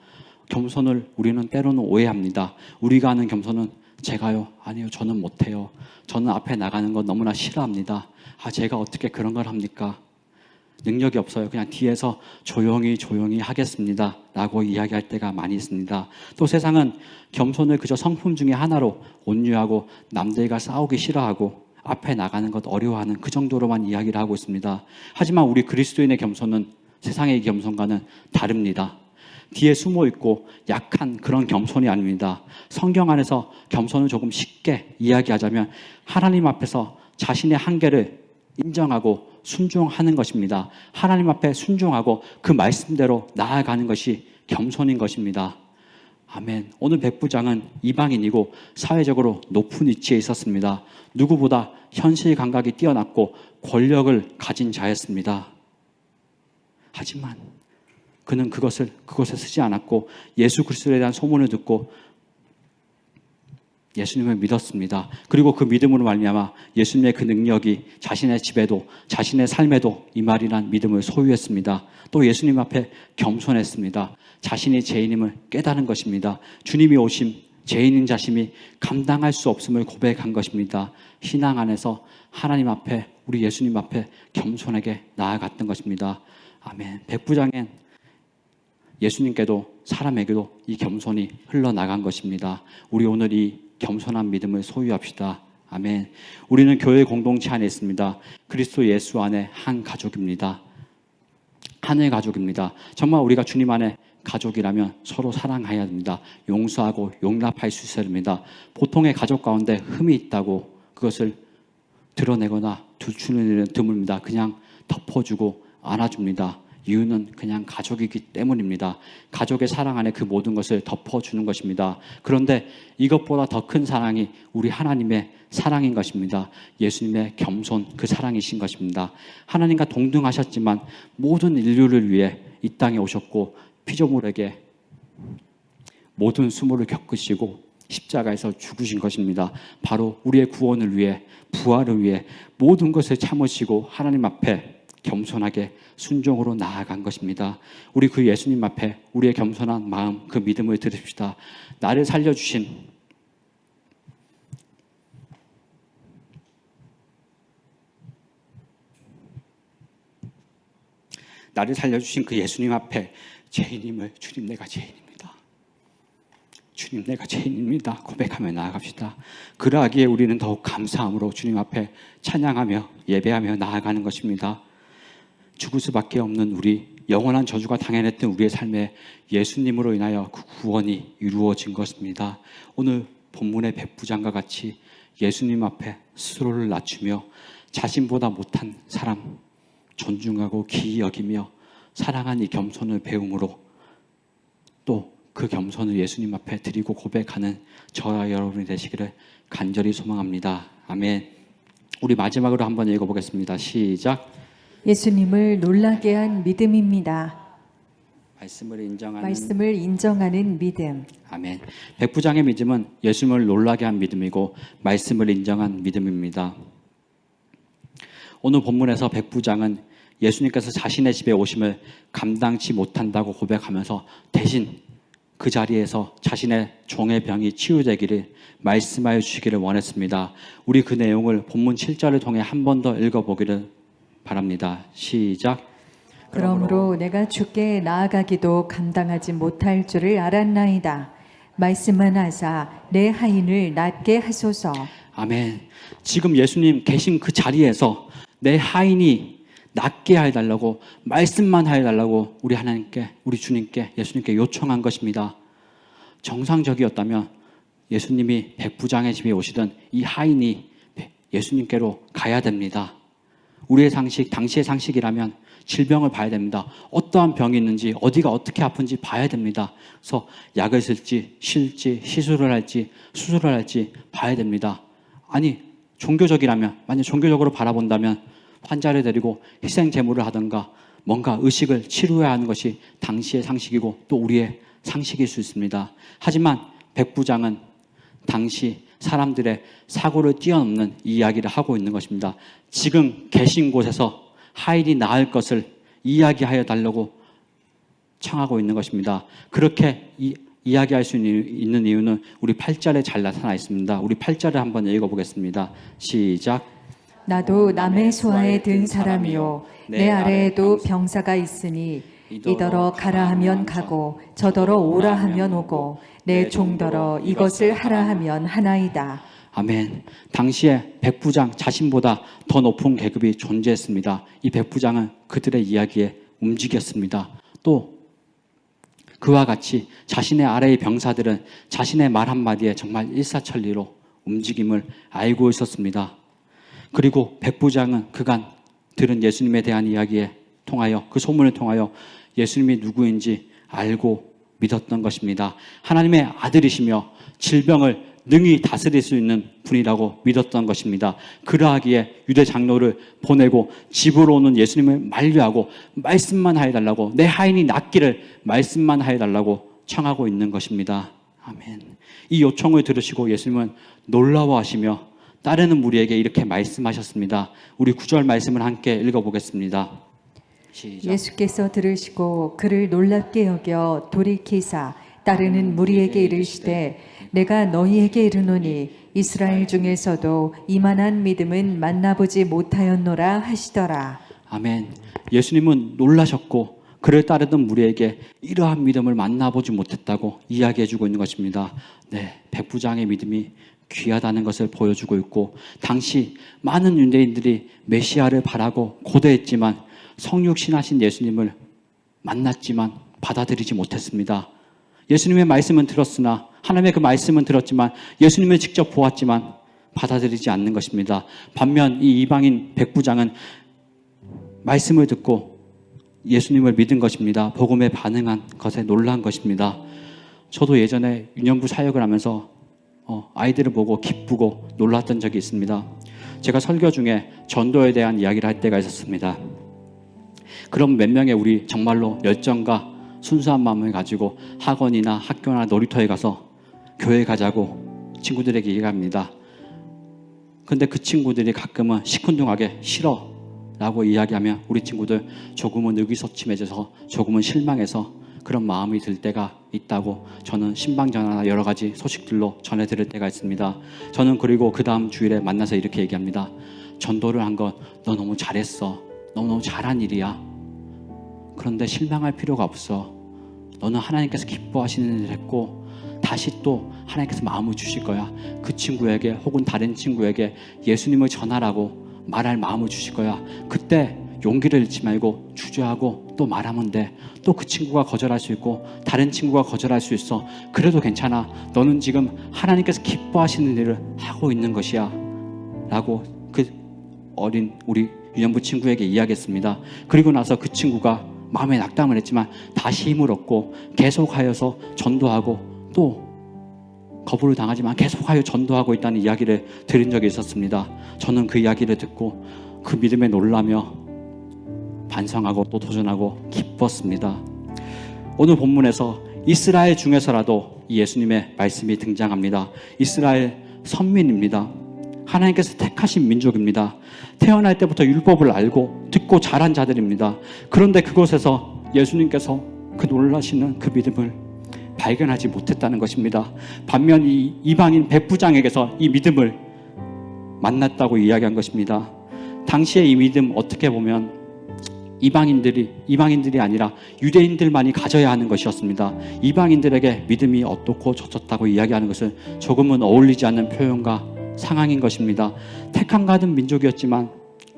겸손을 우리는 때로는 오해합니다. 우리가 하는 겸손은 제가요? 아니요, 저는 못해요. 저는 앞에 나가는 거 너무나 싫어합니다. 제가 어떻게 그런 걸 합니까? 능력이 없어요. 그냥 뒤에서 조용히 하겠습니다 라고 이야기할 때가 많이 있습니다. 또 세상은 겸손을 그저 성품 중에 하나로 온유하고 남들과 싸우기 싫어하고 앞에 나가는 것 어려워하는 그 정도로만 이야기를 하고 있습니다. 하지만 우리 그리스도인의 겸손은 세상의 겸손과는 다릅니다. 뒤에 숨어 있고 약한 그런 겸손이 아닙니다. 성경 안에서 겸손을 조금 쉽게 이야기하자면 하나님 앞에서 자신의 한계를 인정하고 순종하는 것입니다. 하나님 앞에 순종하고 그 말씀대로 나아가는 것이 겸손인 것입니다. 아멘. 오늘 백부장은 이방인이고 사회적으로 높은 위치에 있었습니다. 누구보다 현실 감각이 뛰어났고 권력을 가진 자였습니다. 하지만 그는 그것에 쓰지 않았고 예수 그리스도에 대한 소문을 듣고 예수님을 믿었습니다. 그리고 그 믿음으로 말미암아 예수님의 그 능력이 자신의 집에도 자신의 삶에도 임하리란 믿음을 소유했습니다. 또 예수님 앞에 겸손했습니다. 자신이 죄인임을 깨달은 것입니다. 주님이 오심, 죄인인 자신이 감당할 수 없음을 고백한 것입니다. 신앙 안에서 하나님 앞에, 우리 예수님 앞에 겸손하게 나아갔던 것입니다. 아멘. 백부장엔 예수님께도 사람에게도 이 겸손이 흘러나간 것입니다. 우리 오늘 이 겸손한 믿음을 소유합시다. 아멘. 우리는 교회 공동체 안에 있습니다. 그리스도 예수 안에 한 가족입니다. 하나의 가족입니다. 정말 우리가 주님 안에 가족이라면 서로 사랑해야 됩니다. 용서하고 용납할 수 있어야 됩니다. 보통의 가족 가운데 흠이 있다고 그것을 드러내거나 들추는 일은 드뭅니다. 그냥 덮어주고 안아줍니다. 이유는 그냥 가족이기 때문입니다. 가족의 사랑 안에 그 모든 것을 덮어주는 것입니다. 그런데 이것보다 더 큰 사랑이 우리 하나님의 사랑인 것입니다. 예수님의 겸손, 그 사랑이신 것입니다. 하나님과 동등하셨지만 모든 인류를 위해 이 땅에 오셨고 피조물에게 모든 수모를 겪으시고 십자가에서 죽으신 것입니다. 바로 우리의 구원을 위해, 부활을 위해 모든 것을 참으시고 하나님 앞에 겸손하게 순종으로 나아간 것입니다. 우리 그 예수님 앞에 우리의 겸손한 마음, 그 믿음을 들읍시다. 나를 살려주신 그 예수님 앞에 죄인임을, 주님 내가 죄인입니다. 주님 내가 죄인입니다. 고백하며 나아갑시다. 그러하기에 우리는 더욱 감사함으로 주님 앞에 찬양하며 예배하며 나아가는 것입니다. 죽을 수밖에 없는 우리, 영원한 저주가 당해냈던 우리의 삶에 예수님으로 인하여 그 구원이 이루어진 것입니다. 오늘 본문의 백부장과 같이 예수님 앞에 스스로를 낮추며 자신보다 못한 사람 존중하고 기이 여기며 사랑한 이 겸손을 배움으로 또 그 겸손을 예수님 앞에 드리고 고백하는 저와 여러분이 되시기를 간절히 소망합니다. 아멘. 우리 마지막으로 한번 읽어보겠습니다. 시작. 예수님을 놀라게 한 믿음입니다. 말씀을 인정하는 믿음. 아멘. 백부장의 믿음은 예수님을 놀라게 한 믿음이고 말씀을 인정한 믿음입니다. 오늘 본문에서 백부장은 예수님께서 자신의 집에 오심을 감당치 못한다고 고백하면서 대신 그 자리에서 자신의 종의 병이 치유되기를 말씀하여 주시기를 원했습니다. 우리 그 내용을 본문 7절을 통해 한 번 더 읽어보기를 바랍니다. 시작. 그러므로 내가 주께 나아가기도 감당하지 못할 줄을 알았나이다. 말씀만 하사 내 하인을 낫게 하소서. 아멘. 지금 예수님 계신 그 자리에서 내 하인이 낫게 해달라고, 말씀만 해달라고 우리 하나님께, 우리 주님께, 예수님께 요청한 것입니다. 정상적이었다면 예수님이 백부장의 집에 오시던 이 하인이 예수님께로 가야 됩니다. 우리의 상식, 당시의 상식이라면 질병을 봐야 됩니다. 어떠한 병이 있는지, 어디가 어떻게 아픈지 봐야 됩니다. 그래서 약을 쓸지, 쉴지, 시술을 할지, 수술을 할지 봐야 됩니다. 아니, 종교적이라면, 만약 종교적으로 바라본다면 환자를 데리고 희생 제물을 하든가 뭔가 의식을 치료해야 하는 것이 당시의 상식이고 또 우리의 상식일 수 있습니다. 하지만 백부장은 당시 사람들의 사고를 뛰어넘는 이야기를 하고 있는 것입니다. 지금 계신 곳에서 하인이 나을 것을 이야기하여 달라고 청하고 있는 것입니다. 그렇게 이야기할 수 있는 이유는 우리 8절에 잘 나타나 있습니다. 우리 8절을 한번 읽어보겠습니다. 시작. 나도 남의 소하에 든 사람이요 내 아래에도 병사가 있으니 이더러 가라 하면 가고 저더러 오라 하면 오고 내 종더러 이것을 하라 하면 하나이다. 아멘. 당시에 백부장 자신보다 더 높은 계급이 존재했습니다. 이 백부장은 그들의 이야기에 움직였습니다. 또 그와 같이 자신의 아래의 병사들은 자신의 말 한마디에 정말 일사천리로 움직임을 알고 있었습니다. 그리고 백부장은 그간 들은 예수님에 대한 이야기에 통하여, 그 소문을 통하여 예수님이 누구인지 알고 믿었던 것입니다. 하나님의 아들이시며 질병을 능히 다스릴 수 있는 분이라고 믿었던 것입니다. 그러하기에 유대 장로를 보내고 집으로 오는 예수님을 만류하고 말씀만 하여달라고, 내 하인이 낫기를 말씀만 하여달라고 청하고 있는 것입니다. 아멘. 이 요청을 들으시고 예수님은 놀라워하시며 따르는 무리에게 이렇게 말씀하셨습니다. 우리 9절 말씀을 함께 읽어보겠습니다. 시작. 예수께서 들으시고 그를 놀랍게 여겨 돌이키사 따르는 무리에게 이르시되 내가 너희에게 이르노니 이스라엘 중에서도 이만한 믿음은 만나보지 못하였노라 하시더라. 아멘. 예수님은 놀라셨고 그를 따르던 무리에게 이러한 믿음을 만나보지 못했다고 이야기해주고 있는 것입니다. 네, 백부장의 믿음이 귀하다는 것을 보여주고 있고, 당시 많은 유대인들이 메시아를 바라고 고대했지만 성육신하신 예수님을 만났지만 받아들이지 못했습니다. 예수님의 말씀은 들었으나, 하나님의 그 말씀은 들었지만 예수님을 직접 보았지만 받아들이지 않는 것입니다. 반면 이 이방인 백부장은 말씀을 듣고 예수님을 믿은 것입니다. 복음에 반응한 것에 놀란 것입니다. 저도 예전에 유년부 사역을 하면서 아이들을 보고 기쁘고 놀랐던 적이 있습니다. 제가 설교 중에 전도에 대한 이야기를 할 때가 있었습니다. 그럼 몇 명의 우리 정말로 열정과 순수한 마음을 가지고 학원이나 학교나 놀이터에 가서 교회 가자고 친구들에게 얘기합니다. 근데 그 친구들이 가끔은 시큰둥하게 싫어 라고 이야기하면 우리 친구들 조금은 의기소침해져서 조금은 실망해서 그런 마음이 들 때가 있다고 저는 신방전화나 여러 가지 소식들로 전해 들을 때가 있습니다. 저는 그리고 그 다음 주일에 만나서 이렇게 얘기합니다. 전도를 한 건 너 너무 잘했어. 너무 잘한 일이야. 그런데 실망할 필요가 없어. 너는 하나님께서 기뻐하시는 일을 했고 다시 또 하나님께서 마음을 주실 거야. 그 친구에게 혹은 다른 친구에게 예수님을 전하라고 말할 마음을 주실 거야. 그때 용기를 잃지 말고 주저하고 또 말하면 돼. 또 그 친구가 거절할 수 있고 다른 친구가 거절할 수 있어. 그래도 괜찮아. 너는 지금 하나님께서 기뻐하시는 일을 하고 있는 것이야 라고 그 어린 우리 유년부 친구에게 이야기했습니다. 그리고 나서 그 친구가 마음에 낙담을 했지만 다시 힘을 얻고 계속하여서 전도하고 또 거부를 당하지만 계속하여 전도하고 있다는 이야기를 들은 적이 있었습니다. 저는 그 이야기를 듣고 그 믿음에 놀라며 반성하고 또 도전하고 기뻤습니다. 오늘 본문에서 이스라엘 중에서라도 예수님의 말씀이 등장합니다. 이스라엘 선민입니다. 하나님께서 택하신 민족입니다. 태어날 때부터 율법을 알고 듣고 자란 자들입니다. 그런데 그곳에서 예수님께서 그 놀라시는 그 믿음을 발견하지 못했다는 것입니다. 반면 이 이방인 백부장에게서 이 믿음을 만났다고 이야기한 것입니다. 당시의 이 믿음 어떻게 보면 이방인들이 아니라 유대인들만이 가져야 하는 것이었습니다. 이방인들에게 믿음이 어떻고 저렇다고 이야기하는 것은 조금은 어울리지 않는 표현과 상황인 것입니다. 택함 받은 민족이었지만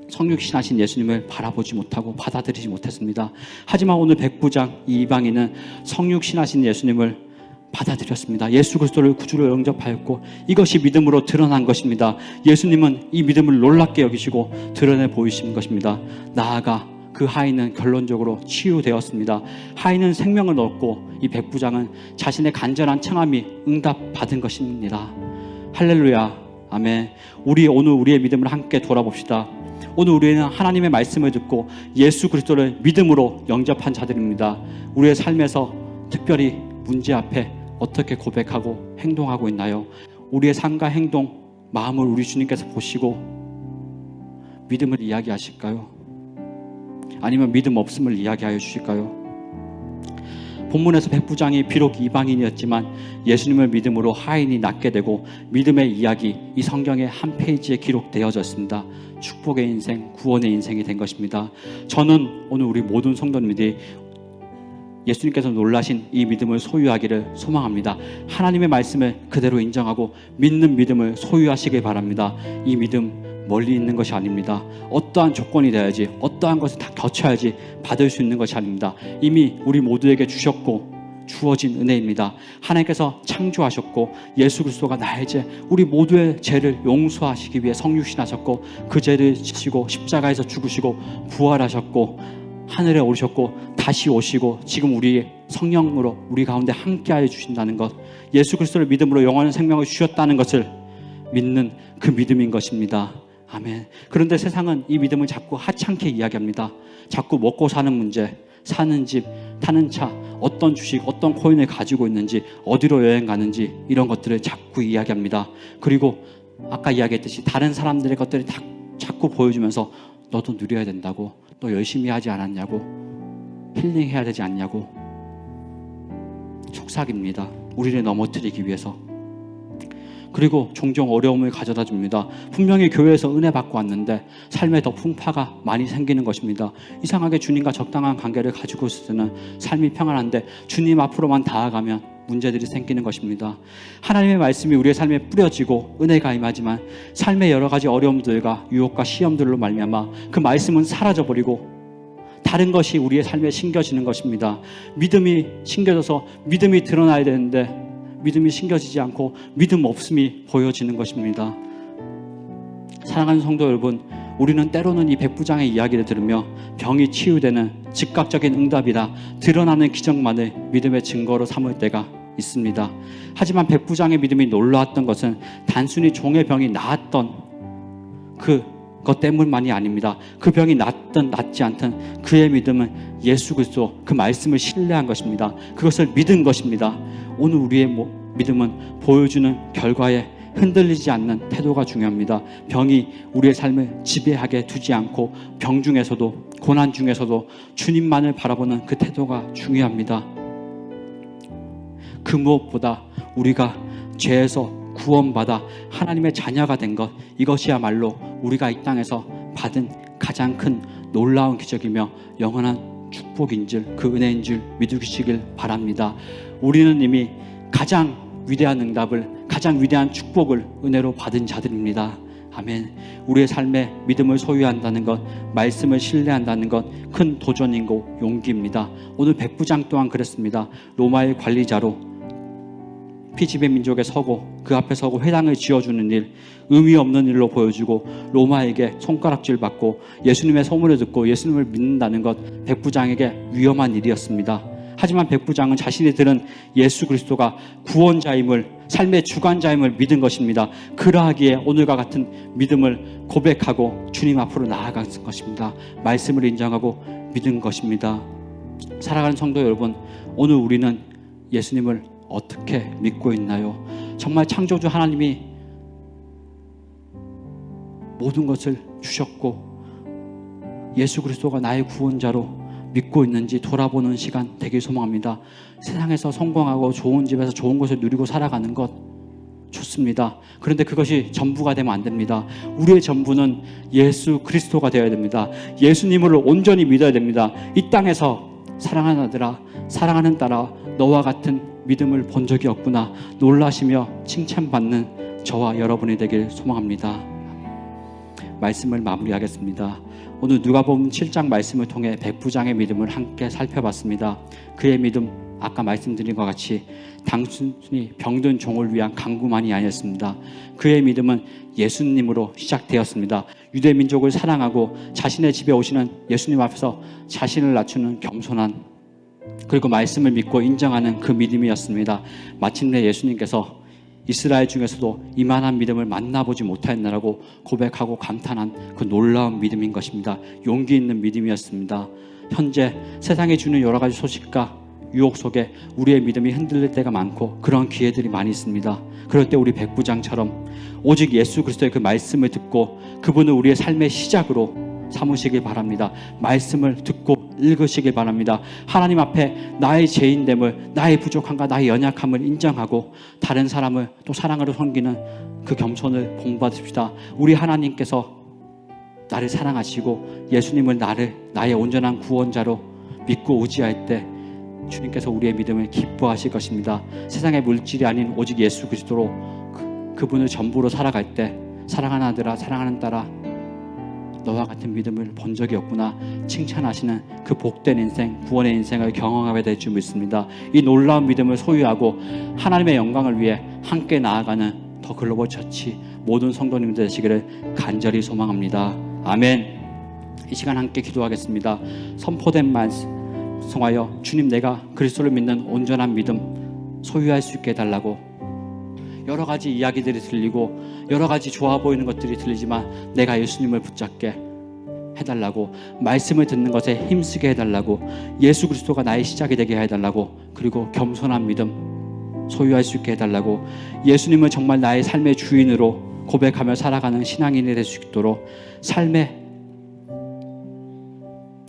성육신하신 예수님을 바라보지 못하고 받아들이지 못했습니다. 하지만 오늘 백부장 이 이방인은 성육신하신 예수님을 받아들였습니다. 예수 그리스도를 구주로 영접하였고 이것이 믿음으로 드러난 것입니다. 예수님은 이 믿음을 놀랍게 여기시고 드러내 보이신 것입니다. 나아가 그 하인은 결론적으로 치유되었습니다. 하인은 생명을 얻고 이 백부장은 자신의 간절한 청함이 응답받은 것입니다. 할렐루야, 아멘. 오늘 우리의 믿음을 함께 돌아봅시다. 오늘 우리는 하나님의 말씀을 듣고 예수 그리스도를 믿음으로 영접한 자들입니다. 우리의 삶에서 특별히 문제 앞에 어떻게 고백하고 행동하고 있나요? 우리의 삶과 행동, 마음을 우리 주님께서 보시고 믿음을 이야기하실까요? 아니면 믿음 없음을 이야기하여 주실까요? 본문에서 백부장이 비록 이방인이었지만 예수님을 믿음으로 하인이 낫게 되고 믿음의 이야기, 이 성경의 한 페이지에 기록되어졌습니다. 축복의 인생, 구원의 인생이 된 것입니다. 저는 오늘 우리 모든 성도님들이 예수님께서 놀라신 이 믿음을 소유하기를 소망합니다. 하나님의 말씀을 그대로 인정하고 믿는 믿음을 소유하시길 바랍니다. 이 믿음 멀리 있는 것이 아닙니다. 어떠한 조건이 돼야지, 어떠한 것을 다 거쳐야지 받을 수 있는 것이 아닙니다. 이미 우리 모두에게 주셨고 주어진 은혜입니다. 하나님께서 창조하셨고 예수 그리스도가 나의 죄, 우리 모두의 죄를 용서하시기 위해 성육신하셨고 그 죄를 지시고 십자가에서 죽으시고 부활하셨고 하늘에 오르셨고 다시 오시고 지금 우리 성령으로 우리 가운데 함께하여 주신다는 것, 예수 그리스도를 믿음으로 영원한 생명을 주셨다는 것을 믿는 그 믿음인 것입니다. 아멘. 그런데 세상은 이 믿음을 자꾸 하찮게 이야기합니다. 자꾸 먹고 사는 문제, 사는 집, 타는 차, 어떤 주식, 어떤 코인을 가지고 있는지, 어디로 여행 가는지 이런 것들을 자꾸 이야기합니다. 그리고 아까 이야기했듯이 다른 사람들의 것들을 자꾸 보여주면서 너도 누려야 된다고, 너 열심히 하지 않았냐고, 힐링해야 되지 않냐고. 속삭입니다. 우리를 넘어뜨리기 위해서. 그리고 종종 어려움을 가져다 줍니다. 분명히 교회에서 은혜 받고 왔는데 삶에 더 풍파가 많이 생기는 것입니다. 이상하게 주님과 적당한 관계를 가지고 있을 때는 삶이 평안한데 주님 앞으로만 나아가면 문제들이 생기는 것입니다. 하나님의 말씀이 우리의 삶에 뿌려지고 은혜가 임하지만 삶의 여러 가지 어려움들과 유혹과 시험들로 말미암아 그 말씀은 사라져버리고 다른 것이 우리의 삶에 심겨지는 것입니다. 믿음이 심겨져서 믿음이 드러나야 되는데 믿음이 심겨지지 않고 믿음 없음이 보여지는 것입니다. 사랑하는 성도 여러분, 우리는 때로는 이 백부장의 이야기를 들으며 병이 치유되는 즉각적인 응답이다, 드러나는 기적만을 믿음의 증거로 삼을 때가 있습니다. 하지만 백부장의 믿음이 놀라웠던 것은 단순히 종의 병이 나았던 그것 때문만이 아닙니다. 그 병이 낫든 낫지 않든 그의 믿음은 예수 그리스도 그 말씀을 신뢰한 것입니다. 그것을 믿은 것입니다. 오늘 우리의 믿음은 보여주는 결과에 흔들리지 않는 태도가 중요합니다. 병이 우리의 삶을 지배하게 두지 않고 병 중에서도 고난 중에서도 주님만을 바라보는 그 태도가 중요합니다. 그 무엇보다 우리가 죄에서 구원받아 하나님의 자녀가 된 것, 이것이야말로 우리가 이 땅에서 받은 가장 큰 놀라운 기적이며 영원한 축복인 줄, 그 은혜인 줄 믿으시길 바랍니다. 우리는 이미 가장 위대한 응답을, 가장 위대한 축복을 은혜로 받은 자들입니다. 아멘. 우리의 삶에 믿음을 소유한다는 것, 말씀을 신뢰한다는 것, 큰 도전이고 용기입니다. 오늘 백부장 또한 그랬습니다. 로마의 관리자로 피지배 민족에 서고 그 앞에 서고 회당을 지어주는 일, 의미 없는 일로 보여주고 로마에게 손가락질 받고 예수님의 소문을 듣고 예수님을 믿는다는 것, 백부장에게 위험한 일이었습니다. 하지만 백부장은 자신이 들은 예수 그리스도가 구원자임을, 삶의 주관자임을 믿은 것입니다. 그러하기에 오늘과 같은 믿음을 고백하고 주님 앞으로 나아간 것입니다. 말씀을 인정하고 믿은 것입니다. 사랑하는 성도 여러분, 오늘 우리는 예수님을 어떻게 믿고 있나요? 정말 창조주 하나님이 모든 것을 주셨고 예수 그리스도가 나의 구원자로 믿고 있는지 돌아보는 시간 되길 소망합니다. 세상에서 성공하고 좋은 집에서 좋은 것을 누리고 살아가는 것 좋습니다. 그런데 그것이 전부가 되면 안 됩니다. 우리의 전부는 예수 그리스도가 되어야 됩니다. 예수님을 온전히 믿어야 됩니다. 이 땅에서 사랑하는 아들아, 사랑하는 딸아, 너와 같은 믿음을 본 적이 없구나 놀라시며 칭찬받는 저와 여러분이 되길 소망합니다. 말씀을 마무리하겠습니다. 오늘 누가복음 7장 말씀을 통해 백부장의 믿음을 함께 살펴봤습니다. 그의 믿음, 아까 말씀드린 것 같이 단순히 병든 종을 위한 간구만이 아니었습니다. 그의 믿음은 예수님으로 시작되었습니다. 유대 민족을 사랑하고 자신의 집에 오시는 예수님 앞에서 자신을 낮추는 겸손한, 그리고 말씀을 믿고 인정하는 그 믿음이었습니다. 마침내 예수님께서 이스라엘 중에서도 이만한 믿음을 만나보지 못하였나라고 고백하고 감탄한 그 놀라운 믿음인 것입니다. 용기 있는 믿음이었습니다. 현재 세상이 주는 여러 가지 소식과 유혹 속에 우리의 믿음이 흔들릴 때가 많고 그런 기회들이 많이 있습니다. 그럴 때 우리 백부장처럼 오직 예수 그리스도의 그 말씀을 듣고 그분을 우리의 삶의 시작으로 삼으시길 바랍니다. 말씀을 듣고 읽으시길 바랍니다. 하나님 앞에 나의 죄인됨을, 나의 부족함과 나의 연약함을 인정하고 다른 사람을 또 사랑으로 섬기는 그 겸손을 본받읍시다. 우리 하나님께서 나를 사랑하시고 예수님을 나의 온전한 구원자로 믿고 의지할 때 주님께서 우리의 믿음을 기뻐하실 것입니다. 세상의 물질이 아닌 오직 예수 그리스도로 그분을 전부로 살아갈 때 사랑하는 아들아, 사랑하는 딸아, 너와 같은 믿음을 본 적이 없구나 칭찬하시는 그 복된 인생, 구원의 인생을 경험하게 될 줄 믿습니다. 이 놀라운 믿음을 소유하고 하나님의 영광을 위해 함께 나아가는 더 글로벌 처치 모든 성도님들 되시기를 간절히 소망합니다. 아멘. 이 시간 함께 기도하겠습니다. 선포된 말씀 성하여 주님, 내가 그리스도를 믿는 온전한 믿음 소유할 수 있게 해달라고. 여러 가지 이야기들이 들리고 여러 가지 좋아 보이는 것들이 들리지만 내가 예수님을 붙잡게 해달라고, 말씀을 듣는 것에 힘쓰게 해달라고, 예수 그리스도가 나의 시작이 되게 해달라고, 그리고 겸손한 믿음 소유할 수 있게 해달라고, 예수님을 정말 나의 삶의 주인으로 고백하며 살아가는 신앙인이 될 수 있도록 삶의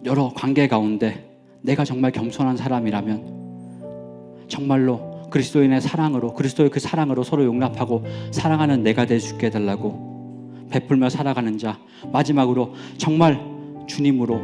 여러 관계 가운데 내가 정말 겸손한 사람이라면 정말로 그리스도인의 사랑으로, 그리스도의 그 사랑으로 서로 용납하고 사랑하는 내가 될 수 있게 해달라고, 베풀며 살아가는 자. 마지막으로 정말 주님으로,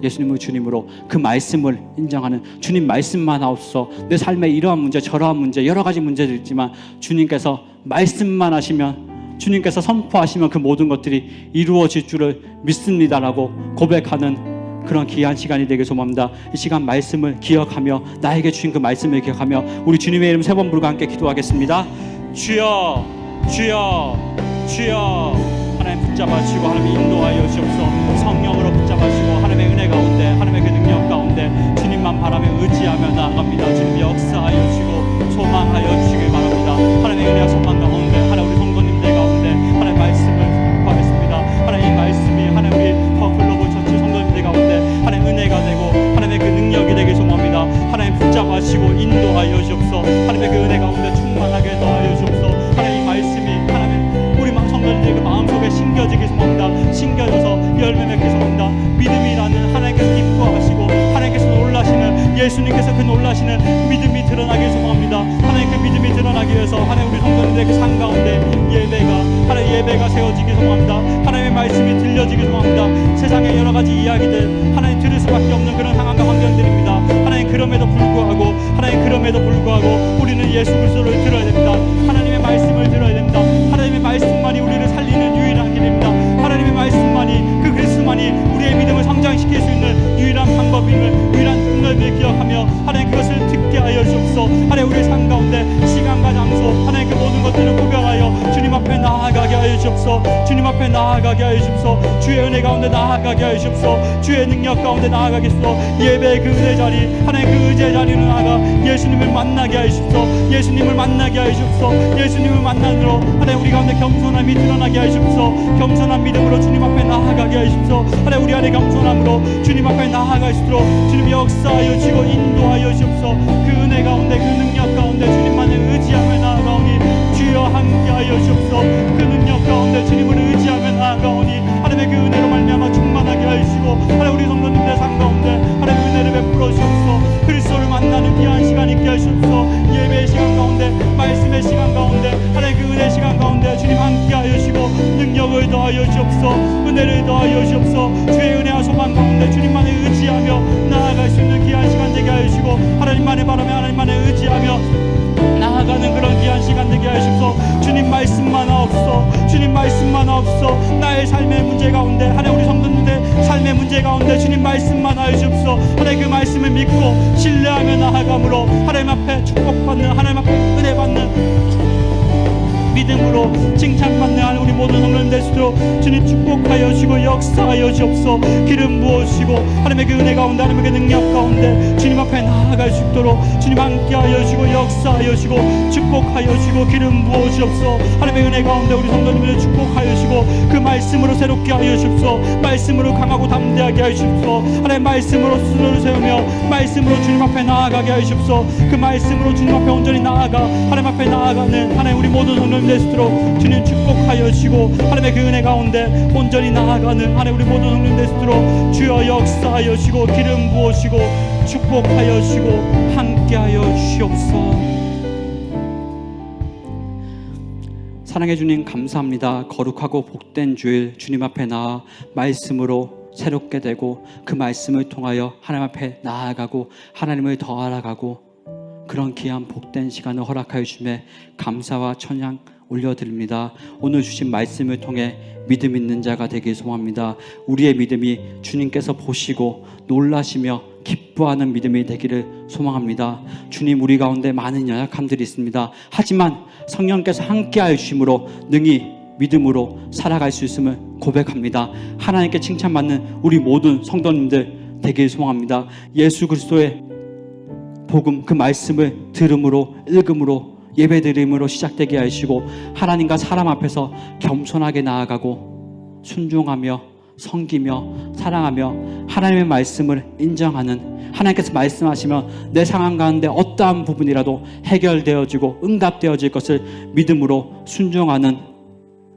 예수님을 주님으로 그 말씀을 인정하는, 주님 말씀만 하옵소서. 내 삶에 이러한 문제 저러한 문제 여러 가지 문제들 있지만 주님께서 말씀만 하시면, 주님께서 선포하시면 그 모든 것들이 이루어질 줄을 믿습니다라고 고백하는 그런 귀한 시간이 되길 소망합니다. 이 시간 말씀을 기억하며 나에게 주신 그 말씀을 기억하며 우리 주님의 이름 세 번 부르고 함께 기도하겠습니다. 주여, 주여, 주여. 하나님 붙잡아주시고 하나님 인도하여 주옵소서. 성령으로 붙잡아주시고 하나님의 은혜 가운데, 하나님의 그 능력 가운데 주님만 바라며 의지하며 나아갑니다. 주님 역사하여 주시고 소망하여 주시길 바랍니다. 하나님의 은혜와 소망 가운데 하나님 우리 성도님들 가운데 하나님 말씀을 구하겠습니다. 하나님 이 말씀이 하나님 우리 더 글로벌 처치 성도님들 가운데 하나님 은혜가 되고 하나님의 그 능력이 되길 소망합니다. 하나님 붙잡아주시고 인도하여 주옵소서. 하나님의 그 은혜 가운데 충만하게 더하여 주옵소서. 하나님 이 말씀이 하나님 우리 성도님들 그 마음속에 심겨지길 소망합니다. 심겨져서 열매 맺길 소망합니다. 믿음이라는 하나님께서 기뻐하시고 하나님께서 놀라시는, 예수님께서 그 놀라시는 믿음이 드러나길 소망합니다. 하나님 그 믿음이 드러나기 위해서 하나님 우리 성도님들의 그 삶 가운데 예배가 세워지길 소망합니다. 하나님의 말씀이 들려지길 소망합니다. 세상의 여러 가지 이야기들 하나님 들을 수밖에 없는 그런 상황과 환경들입니다. 하나님 그럼에도 불구하고 우리는 예수 그리스도를 들어야 됩니다. 하나님의 말씀을 들어야 됩니다. 하나님의 말씀만이 우리를 살리는 유일한 길입니다. 하나님의 말씀만이, 그 그리스도만이 우리의 믿음을 성장시킬 수 있는 유일한 방법임을, 유일한 능력을 기억하며 하나님 그것을 듣게 하여 주옵소서. 하나님 우리의 삶 가운데 시간과 장소 하나님 그 모든 것들을 구별하여 주님 앞에 나아가게 하여 주옵소서. 주님 앞에 나아가게 하여 주옵소서. 주의 은혜 가운데 나아가게 하여 주옵소서. 주의 능력 가운데 나아가게 하소서. 예배의 그 은혜 자리, 하나님 그 의제 자리로 나아가 예수님을 만나게 하여 주옵소서. 예수님을 만나게 하여 주옵소서. 예수님을 만나므로 하나님 우리 가운데 겸손함이 드러나게 하여 주옵소서. 겸손한 믿음으로 주님 앞에 나아가게 하여 주옵소서. 하나님 우리 안에 겸손함으로 주님 앞에 나아갈 수 있도록 주님 역사하여 주시고 인도하여 주옵소서. 그 은혜 가운데, 그 능력 가운데 주님만을 의지하며 나아가오니 주여 함께하여 주옵소서. 그 능력 가운데 주님을 의지하며 나아가오니 하나님의 그 은혜로 말미암아 충만하게 하여 주시고 하나님 우리 성도님들 삶 가운데 하나님의 은혜를 베풀어 주옵소서. 그리스도를 만나는 귀한 시간 있게 하시옵소서. 예배의 시간 가운데, 말씀의 시간 가운데 하나님 그 은혜 은혜를 더하여 주옵소서. 주의 은혜와 소망 가운데 주님만을 의지하며 나아갈 수 있는 귀한 시간 되게 하여 주시고, 하나님만을 바라며 하나님만을 의지하며 나아가는 그런 귀한 시간 되게 하시옵소서. 주님 말씀만 없어, 주님 말씀만 없어. 나의 삶의 문제 가운데, 하나님 우리 성도님들 삶의 문제 가운데 주님 말씀만 하시옵소서. 하나님 그 말씀을 믿고 신뢰하며 나아감으로 하나님 앞에 축복받는, 하나님 앞에 은혜 받는 믿음으로 칭찬받는 하나님 우리 모든 성도님 될 수 있도록 주님 축복하여 주시고 역사하여 주옵소서. 기름 부어주시고 하나님의 그 은혜 가운데, 하나님의 그 능력 가운데 주님 앞에 나아갈 수 있도록 주님 함께하여 주시고 역사하여 주시고 축복하여 주시고 기름 부어주옵소서. 하나님의 은혜 가운데 우리 성도님을 축복하여 주시고 그 말씀으로 새롭게 하여 주옵소서. 말씀으로 강하고 담대하게 하여 주옵소서. 하나님 말씀으로 스스로를 세우며 말씀으로 주님 앞에 나아가게 하여 주옵소서. 그 말씀으로 주님 앞에 온전히 나아가 하나님 앞에 나아가는 하나님 우리 모든 성도님 될 수 있도록 주님 축복하여 주시고, 하나님의 그 은혜 가운데 온전히 나아가는 하나님 우리 모든 성도님 될 수 있도록 주여 역사하여 주시고 기름 부어주시고 축복하여 주시고 함께하여 주시옵소서. 사랑해 주님 감사합니다. 거룩하고 복된 주일 주님 앞에 나아 말씀으로 새롭게 되고 그 말씀을 통하여 하나님 앞에 나아가고 하나님을 더 알아가고 그런 귀한 복된 시간을 허락하여 주심에 감사와 찬양 올려드립니다. 오늘 주신 말씀을 통해 믿음 있는 자가 되길 소망합니다. 우리의 믿음이 주님께서 보시고 놀라시며 기뻐하는 믿음이 되기를 소망합니다. 주님, 우리 가운데 많은 연약함들이 있습니다. 하지만 성령께서 함께하여 주심으로 능히 믿음으로 살아갈 수 있음을 고백합니다. 하나님께 칭찬받는 우리 모든 성도님들 되길 소망합니다. 예수 그리스도의 복음, 그 말씀을 들음으로 읽음으로 예배드림으로 시작되게 하시고 하나님과 사람 앞에서 겸손하게 나아가고 순종하며 섬기며 사랑하며 하나님의 말씀을 인정하는, 하나님께서 말씀하시면 내 상황 가운데 어떠한 부분이라도 해결되어지고 응답되어질 것을 믿음으로 순종하는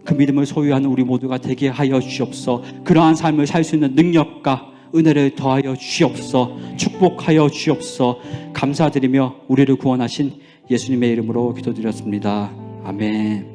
그 믿음을 소유하는 우리 모두가 되게 하여 주시옵소서. 그러한 삶을 살 수 있는 능력과 은혜를 더하여 주시옵소서. 축복하여 주시옵소서. 감사드리며 우리를 구원하신 예수님의 이름으로 기도드렸습니다. 아멘.